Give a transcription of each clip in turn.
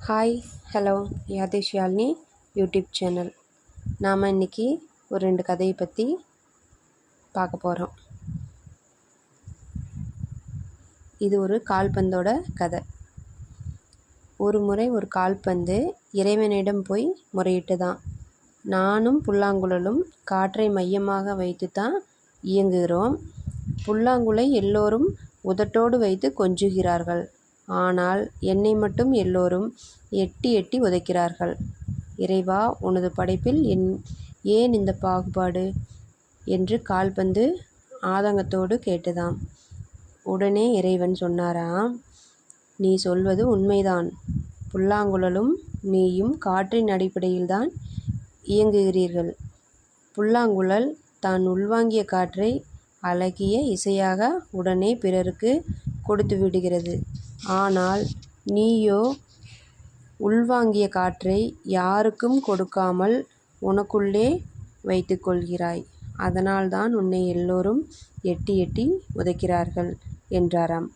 Hi hello Yadesh Yazhini YouTube channel. நாம் இன்றைக்கி ஒரு 2 கதையை பற்றி பார்க்க போகிறோம். இது ஒரு கால்பந்தோட கதை. ஒரு முறை ஒரு கால்பந்து இறைவனிடம் போய் முறையிட்டு தான், நானும் புல்லாங்குழலும் காற்றை மையமாக வைத்து தான் இயங்குகிறோம். புல்லாங்குழலை எல்லோரும் உதட்டோடு வைத்து கொஞ்சுகிறார்கள். ஆனால் என்னை மட்டும் எல்லோரும் எட்டி எட்டி உதைக்கிறார்கள். இறைவா, உனது படைப்பில் ஏன் இந்த பாகுபாடு என்று கால்பந்து ஆதங்கத்தோடு கேட்டதாம். உடனே இறைவன் சொன்னாராம், நீ சொல்வது உண்மைதான். புல்லாங்குழலும் நீயும் காற்றின் அடிப்படையில்தான் இயங்குகிறீர்கள். புல்லாங்குழல் தான் உள்வாங்கிய காற்றை அழகிய இசையாக உடனே பிறருக்கு கொடுத்து விடுகிறது. ஆனால் நீயோ உள்வாங்கிய காற்றை யாருக்கும் கொடுக்காமல் உனக்குள்ளே வைத்து கொள்கிறாய். அதனால்தான் உன்னை எல்லோரும் எட்டி எட்டி உதைக்கிறார்கள் என்றாராம்.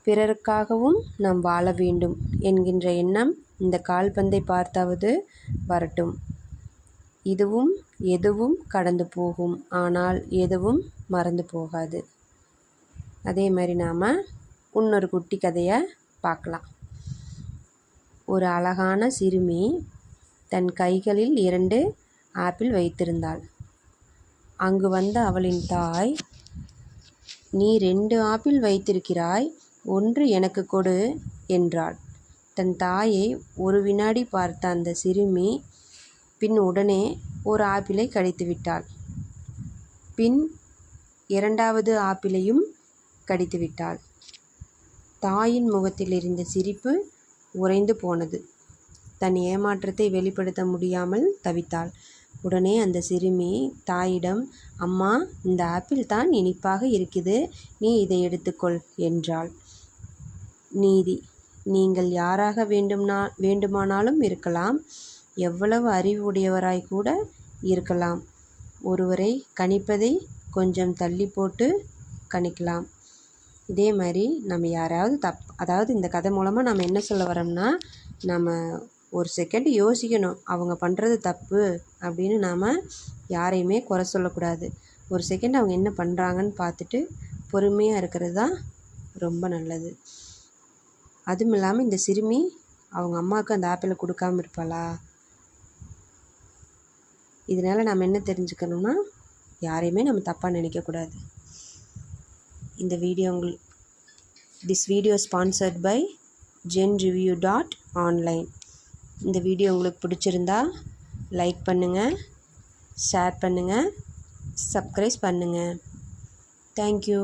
பிறருக்காகவும் நாம் வாழ வேண்டும் என்கின்ற எண்ணம் இந்த கால்பந்தை பார்த்தாவது வரட்டும். எதுவும் கடந்து போகும், ஆனால் எதுவும் மறந்து போகாது. அதே மாதிரி நாம் இன்னொரு குட்டி கதையை பார்க்கலாம். ஒரு அழகான சிறுமி தன் கைகளில் 2 ஆப்பிள் வைத்திருந்தாள். அங்கு வந்த அவளின் தாய், நீ 2 ஆப்பிள் வைத்திருக்கிறாய், 1 எனக்கு கொடு என்றாள். தன் தாயை ஒரு வினாடி பார்த்த அந்த சிறுமி பின் உடனே ஒரு ஆப்பிளை கடித்து விட்டாள். பின் 2வது ஆப்பிளையும் கடித்து விட்டாள். தாயின் முகத்தில் இருந்த சிரிப்பு உறைந்து போனது. தன் ஏமாற்றத்தை வெளிப்படுத்த முடியாமல் தவித்தாள். உடனே அந்த சிறுமி தாயிடம், அம்மா, இந்த ஆப்பிள் தான் இனிப்பாக இருக்குது, நீ இதை எடுத்துக்கொள் என்றாள். நீதி. நீங்கள் யாராக வேண்டுமானாலும் இருக்கலாம், எவ்வளவு அறிவுடையவராய் கூட இருக்கலாம். ஒருவரை கணிப்பதை கொஞ்சம் தள்ளி போட்டு கணிக்கலாம். இதே மாதிரி நம்ம யாராவது அதாவது இந்த கதை மூலமாக நம்ம என்ன சொல்ல வரோம்னா, நம்ம ஒரு செகண்ட் யோசிக்கணும், அவங்க பண்ணுறது தப்பு அப்படின்னு நாம் யாரையுமே குறை சொல்லக்கூடாது. ஒரு செகண்ட் அவங்க என்ன பண்ணுறாங்கன்னு பார்த்துட்டு பொறுமையாக இருக்கிறது தான் ரொம்ப நல்லது. அதுவும் இல்லாமல் இந்த சிறுமி அவங்க அம்மாவுக்கு அந்த ஆப்பிளை கொடுக்காமல் இருப்பாளா? இதனால் நம்ம என்ன தெரிஞ்சுக்கணும்னா, யாரையுமே நம்ம தப்பாக நினைக்கக்கூடாது. This video sponsored by genreview.online. இந்த வீடியோ உங்களுக்கு பிடிச்சிருந்தா லைக் பண்ணுங்கள், ஷேர் பண்ணுங்கள், சப்ஸ்கிரைப் பண்ணுங்கள். தேங்க்யூ.